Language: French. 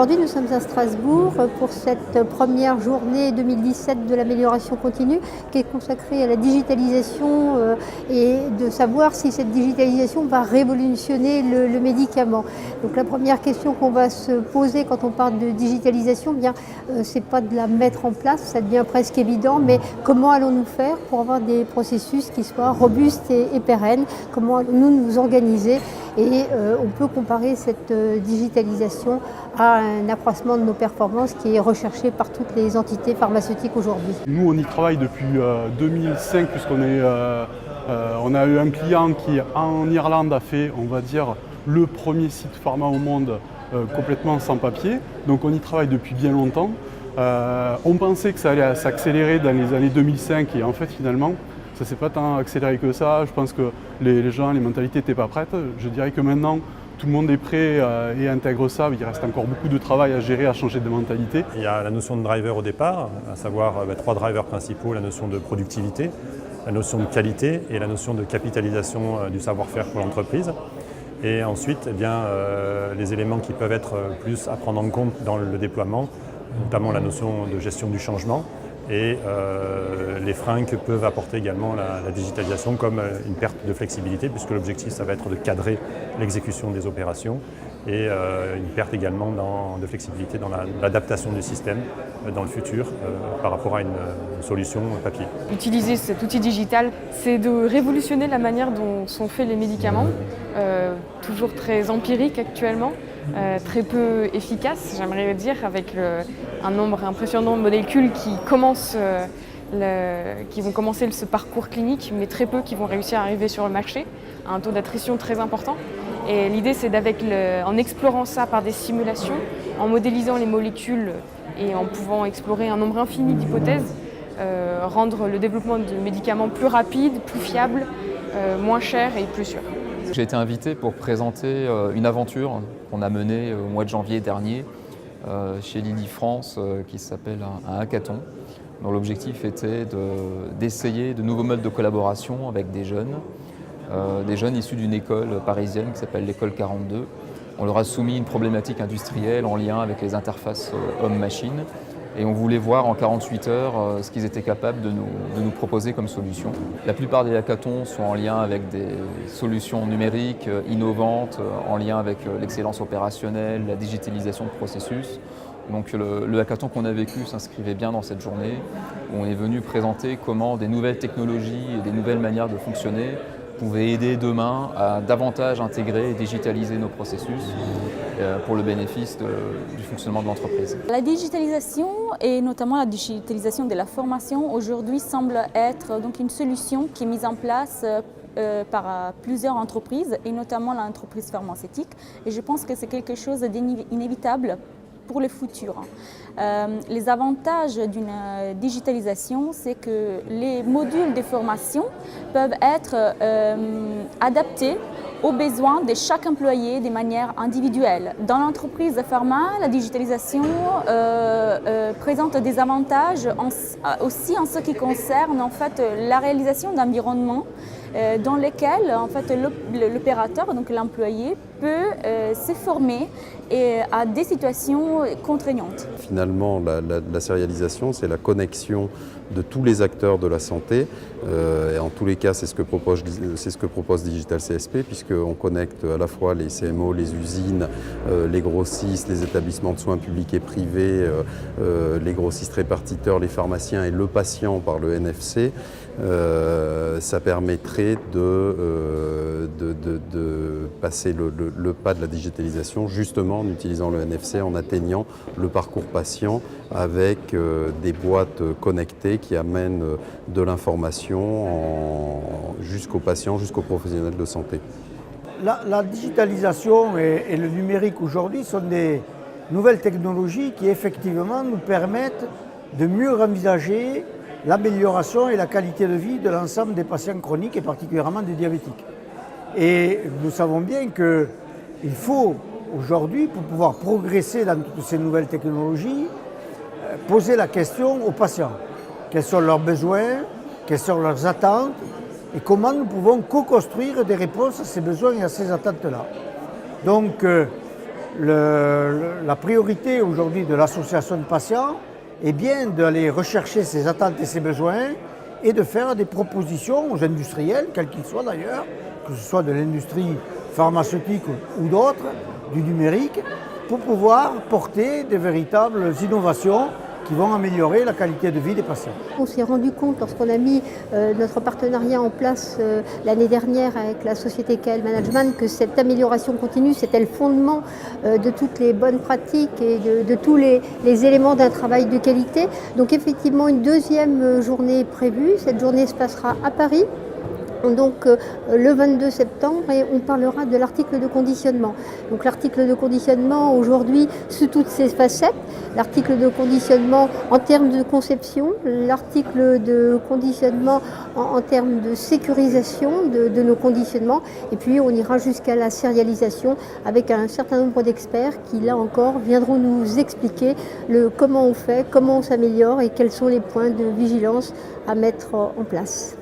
Aujourd'hui, nous sommes à Strasbourg pour cette première journée 2017 de l'amélioration continue qui est consacrée à la digitalisation et de savoir si cette digitalisation va révolutionner le médicament. Donc la première question qu'on va se poser quand on parle de digitalisation, c'est pas de la mettre en place, ça devient presque évident, mais comment allons-nous faire pour avoir des processus qui soient robustes et pérennes? Comment allons-nous nous organiser? Et on peut comparer cette digitalisation à un accroissement de nos performances qui est recherché par toutes les entités pharmaceutiques aujourd'hui. Nous, on y travaille depuis 2005 puisqu'on on a eu un client qui, en Irlande, a fait, on va dire, le premier site pharma au monde complètement sans papier. Donc on y travaille depuis bien longtemps. On pensait que ça allait s'accélérer dans les années 2005 et en fait, finalement, ça ne s'est pas tant accéléré que ça. Je pense que les gens, les mentalités n'étaient pas prêtes. Je dirais que maintenant, tout le monde est prêt et intègre ça. Il reste encore beaucoup de travail à gérer, à changer de mentalité. Il y a la notion de driver au départ, à savoir 3 drivers principaux, la notion de productivité, la notion de qualité et la notion de capitalisation du savoir-faire pour l'entreprise. Et ensuite, les éléments qui peuvent être plus à prendre en compte dans le déploiement, notamment la notion de gestion du changement et les freins que peuvent apporter également la digitalisation comme une perte de flexibilité, puisque l'objectif, ça va être de cadrer l'exécution des opérations et une perte également de flexibilité dans l'adaptation du système dans le futur par rapport à une solution papier. Utiliser cet outil digital, c'est de révolutionner la manière dont sont faits les médicaments, toujours très empirique actuellement. Très peu efficace, j'aimerais dire, avec un nombre impressionnant de molécules qui vont commencer ce parcours clinique, mais très peu qui vont réussir à arriver sur le marché, à un taux d'attrition très important. Et l'idée, c'est en explorant ça par des simulations, en modélisant les molécules et en pouvant explorer un nombre infini d'hypothèses, rendre le développement de médicaments plus rapide, plus fiable, moins cher et plus sûr. J'ai été invité pour présenter une aventure qu'on a menée au mois de janvier dernier chez Lilly France qui s'appelle un hackathon, dont l'objectif était d'essayer de nouveaux modes de collaboration avec des jeunes issus d'une école parisienne qui s'appelle l'école 42. On leur a soumis une problématique industrielle en lien avec les interfaces homme-machine. Et on voulait voir en 48 heures ce qu'ils étaient capables de nous proposer comme solution. La plupart des hackathons sont en lien avec des solutions numériques innovantes, en lien avec l'excellence opérationnelle, la digitalisation de processus. Donc le hackathon qu'on a vécu s'inscrivait bien dans cette journée où on est venu présenter comment des nouvelles technologies et des nouvelles manières de fonctionner pouvaient aider demain à davantage intégrer et digitaliser nos processus pour le bénéfice du fonctionnement de l'entreprise. La digitalisation et notamment la digitalisation de la formation aujourd'hui semble être donc une solution qui est mise en place par plusieurs entreprises et notamment l'entreprise pharmaceutique. Et je pense que c'est quelque chose d'inévitable pour le futur. Les avantages d'une digitalisation, c'est que les modules de formation peuvent être adaptés aux besoins de chaque employé de manière individuelle. Dans l'entreprise pharma, la digitalisation présente des avantages aussi en ce qui concerne en fait, la réalisation d'environnements dans lesquels en fait, l'opérateur, donc l'employé, peut se former à des situations contraignantes. Finalement, la sérialisation, c'est la connexion de tous les acteurs de la santé. Et en tous les cas, c'est ce que propose Digital CSP, puisqu'on connecte à la fois les CMO, les usines, les grossistes, les établissements de soins publics et privés, les grossistes répartiteurs, les pharmaciens et le patient par le NFC. Ça permettrait de passer le pas de la digitalisation justement en utilisant le NFC, en atteignant le parcours patient avec des boîtes connectées qui amènent de l'information jusqu'aux patients, jusqu'aux professionnels de santé. La digitalisation et le numérique aujourd'hui sont des nouvelles technologies qui effectivement nous permettent de mieux envisager l'amélioration et la qualité de vie de l'ensemble des patients chroniques et particulièrement des diabétiques. Et nous savons bien qu'il faut aujourd'hui, pour pouvoir progresser dans toutes ces nouvelles technologies, poser la question aux patients. Quels sont leurs besoins, quelles sont leurs attentes et comment nous pouvons co-construire des réponses à ces besoins et à ces attentes-là. Donc, la priorité aujourd'hui de l'association de patients est bien d'aller rechercher ses attentes et ses besoins et de faire des propositions aux industriels, quels qu'ils soient d'ailleurs, que ce soit de l'industrie pharmaceutique ou d'autres, du numérique, pour pouvoir porter de véritables innovations qui vont améliorer la qualité de vie des patients. On s'est rendu compte lorsqu'on a mis notre partenariat en place l'année dernière avec la société KL Management que cette amélioration continue, c'était le fondement de toutes les bonnes pratiques et de tous les éléments d'un travail de qualité. Donc effectivement, une deuxième journée est prévue. Cette journée se passera à Paris. Donc le 22 septembre et on parlera de l'article de conditionnement. Donc l'article de conditionnement aujourd'hui sous toutes ses facettes, l'article de conditionnement en termes de conception, l'article de conditionnement en termes de sécurisation de nos conditionnements et puis on ira jusqu'à la sérialisation avec un certain nombre d'experts qui là encore viendront nous expliquer comment on fait, comment on s'améliore et quels sont les points de vigilance à mettre en place.